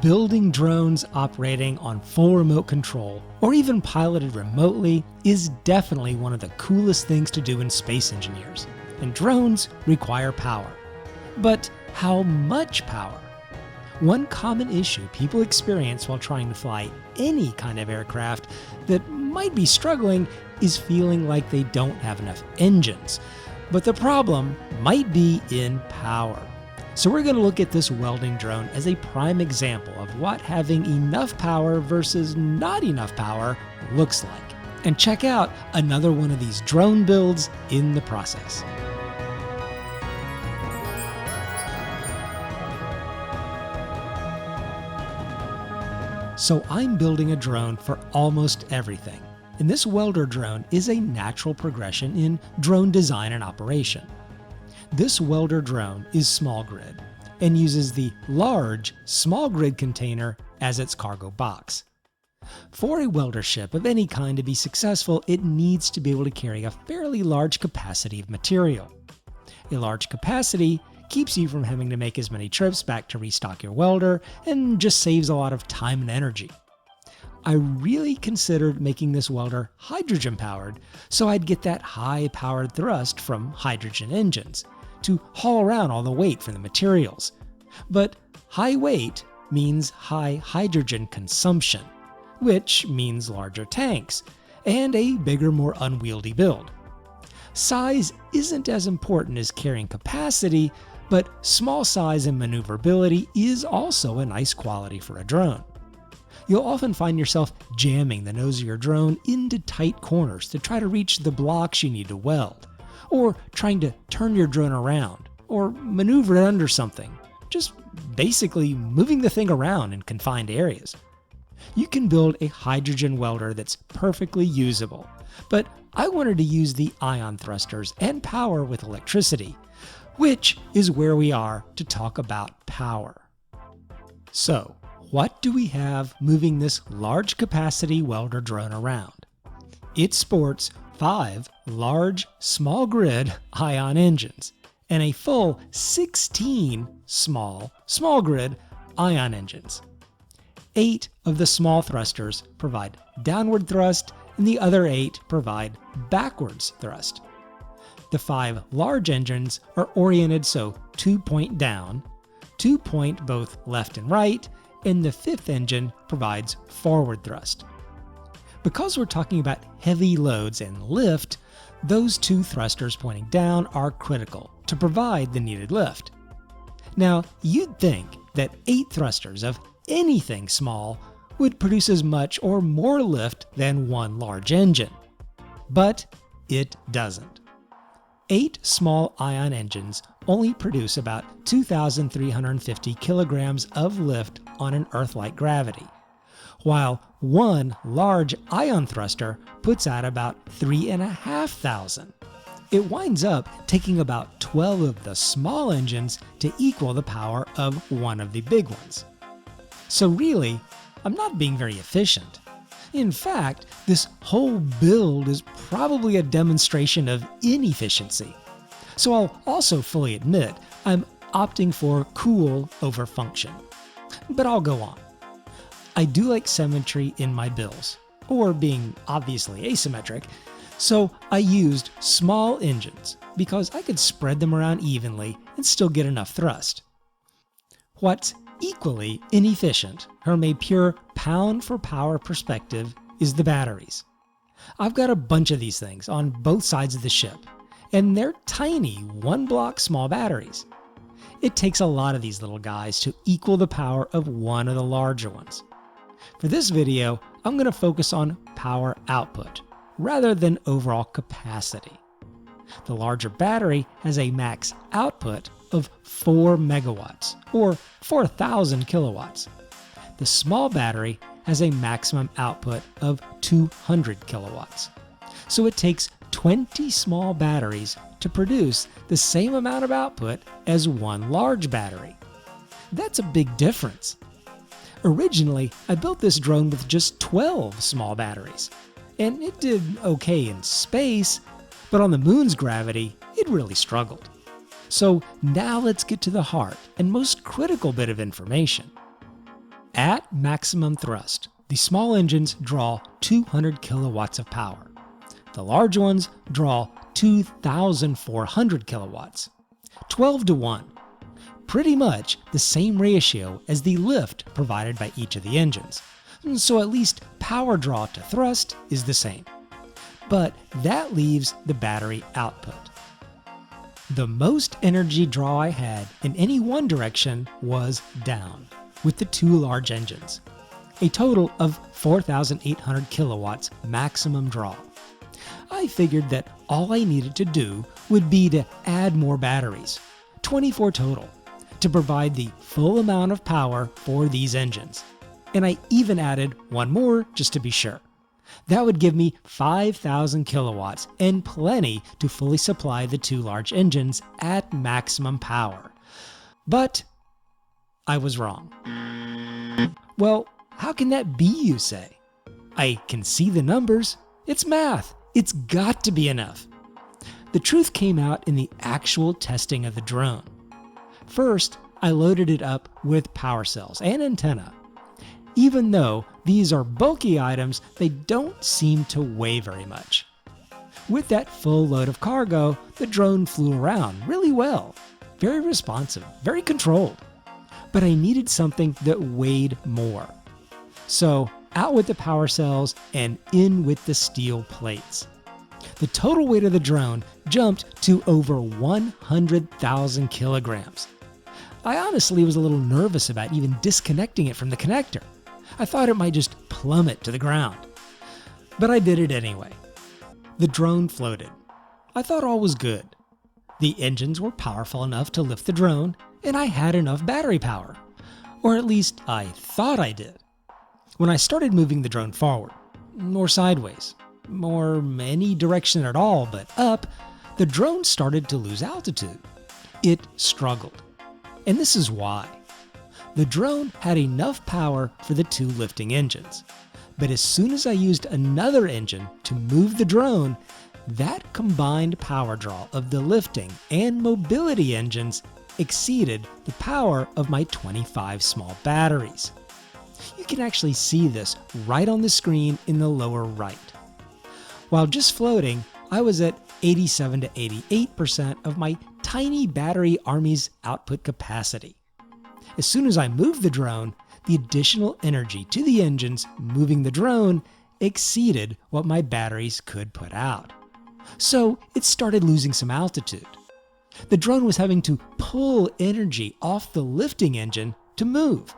Building drones operating on full remote control, or even piloted remotely, is definitely one of the coolest things to do in space engineers. And drones require power. But how much power? One common issue people experience while trying to fly any kind of aircraft that might be struggling is feeling like they don't have enough engines. But the problem might be in power. So we're going to look at this welding drone as a prime example of what having enough power versus not enough power looks like. And check out another one of these drone builds in the process. So I'm building a drone for almost everything. And this Welder drone is a natural progression in drone design and operation. This Welder drone is small grid and uses the large small grid container as its cargo box. For a welder ship of any kind to be successful, it needs to be able to carry a fairly large capacity of material. A large capacity keeps you from having to make as many trips back to restock your welder and just saves a lot of time and energy. I really considered making this welder hydrogen powered so I'd get that high powered thrust from hydrogen engines to haul around all the weight from the materials. But high weight means high hydrogen consumption, which means larger tanks and a bigger, more unwieldy build. Size isn't as important as carrying capacity, but small size and maneuverability is also a nice quality for a drone. You'll often find yourself jamming the nose of your drone into tight corners to try to reach the blocks you need to weld, or trying to turn your drone around, or maneuver it under something, just basically moving the thing around in confined areas. You can build a hydrogen welder that's perfectly usable, but I wanted to use the ion thrusters and power with electricity, which is where we are to talk about power. So, what do we have moving this large capacity welder drone around? It sports 5 large small grid ion engines and a full 16 small grid ion engines. 8 of the small thrusters provide downward thrust and the other 8 provide backwards thrust. The 5 large engines are oriented so 2 point down, 2 point both left and right, and the 5th engine provides forward thrust. Because we're talking about heavy loads and lift, those 2 thrusters pointing down are critical to provide the needed lift. Now, you'd think that 8 thrusters of anything small would produce as much or more lift than 1 large engine. But it doesn't. 8 small ion engines only produce about 2,350 kilograms of lift on an Earth-like gravity, while 1 large ion thruster puts out about 3,500. It winds up taking about 12 of the small engines to equal the power of one of the big ones. So really, I'm not being very efficient. In fact, this whole build is probably a demonstration of inefficiency. So I'll also fully admit I'm opting for cool over function. But I'll go on. I do like symmetry in my builds, or being obviously asymmetric, so I used small engines because I could spread them around evenly and still get enough thrust. What's equally inefficient from a pure pound for power perspective is the batteries. I've got a bunch of these things on both sides of the ship, and they're tiny 1-block small batteries. It takes a lot of these little guys to equal the power of one of the larger ones. For this video, I'm going to focus on power output rather than overall capacity. The larger battery has a max output of 4 megawatts, or 4,000 kilowatts. The small battery has a maximum output of 200 kilowatts. So it takes 20 small batteries to produce the same amount of output as 1 large battery. That's a big difference. Originally, I built this drone with just 12 small batteries, and it did okay in space, but on the moon's gravity, it really struggled. So now let's get to the heart and most critical bit of information. At maximum thrust, the small engines draw 200 kilowatts of power. The large ones draw 2,400 kilowatts, 12 to 1. Pretty much the same ratio as the lift provided by each of the engines, so at least power draw to thrust is the same. But that leaves the battery output. The most energy draw I had in any one direction was down, with the two large engines. A total of 4,800 kilowatts maximum draw. I figured that all I needed to do would be to add more batteries, 24 total, to provide the full amount of power for these engines. And I even added one more just to be sure. That would give me 5,000 kilowatts and plenty to fully supply the two large engines at maximum power. But I was wrong. Well, how can that be, you say? I can see the numbers. It's math. It's got to be enough. The truth came out in the actual testing of the drone. First, I loaded it up with power cells and antenna. Even though these are bulky items, they don't seem to weigh very much. With that full load of cargo, the drone flew around really well. Very responsive, very controlled. But I needed something that weighed more. So out with the power cells and in with the steel plates. The total weight of the drone jumped to over 100,000 kilograms. I honestly was a little nervous about even disconnecting it from the connector. I thought it might just plummet to the ground. But I did it anyway. The drone floated. I thought all was good. The engines were powerful enough to lift the drone, and I had enough battery power. Or at least I thought I did. When I started moving the drone forward, or sideways, or any direction at all but up, the drone started to lose altitude. It struggled. And this is why. The drone had enough power for the two lifting engines. But as soon as I used another engine to move the drone, that combined power draw of the lifting and mobility engines exceeded the power of my 25 small batteries. You can actually see this right on the screen in the lower right. While just floating, I was at 87 to 88% of my tiny battery army's output capacity. As soon as I moved the drone, the additional energy to the engines moving the drone exceeded what my batteries could put out. So it started losing some altitude. The drone was having to pull energy off the lifting engine to move.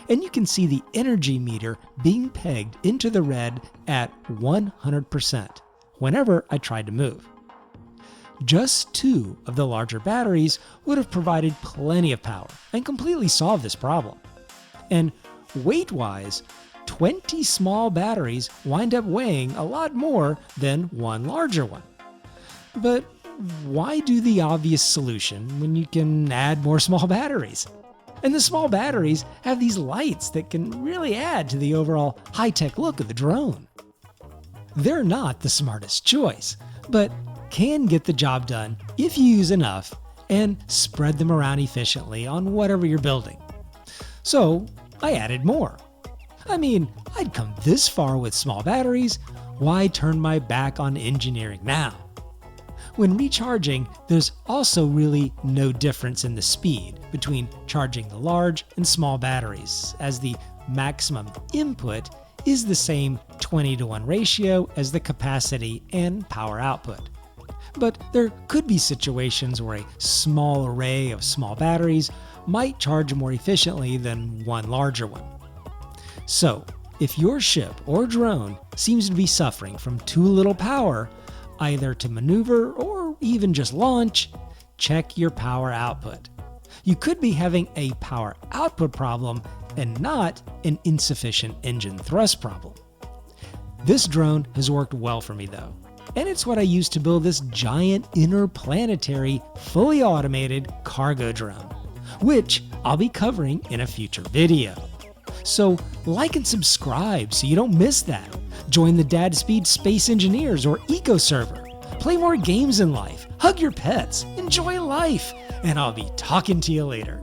And you can see the energy meter being pegged into the red at 100% whenever I tried to move. Just two of the larger batteries would have provided plenty of power and completely solved this problem. And weight-wise, 20 small batteries wind up weighing a lot more than one larger one. But why do the obvious solution when you can add more small batteries? And the small batteries have these lights that can really add to the overall high-tech look of the drone. They're not the smartest choice, but can get the job done if you use enough and spread them around efficiently on whatever you're building. So I added more. I mean, I'd come this far with small batteries, why turn my back on engineering now? When recharging, there's also really no difference in the speed between charging the large and small batteries, as the maximum input is the same 20-to-1 ratio as the capacity and power output. But there could be situations where a small array of small batteries might charge more efficiently than one larger one. So, if your ship or drone seems to be suffering from too little power, either to maneuver or even just launch, check your power output. You could be having a power output problem and not an insufficient engine thrust problem. This drone has worked well for me though, and it's what I use to build this giant interplanetary, fully automated cargo drone, which I'll be covering in a future video. So like and subscribe so you don't miss that. Join the Dadspeed Space Engineers or Eco Server. Play more games in life, hug your pets, enjoy life, and I'll be talking to you later.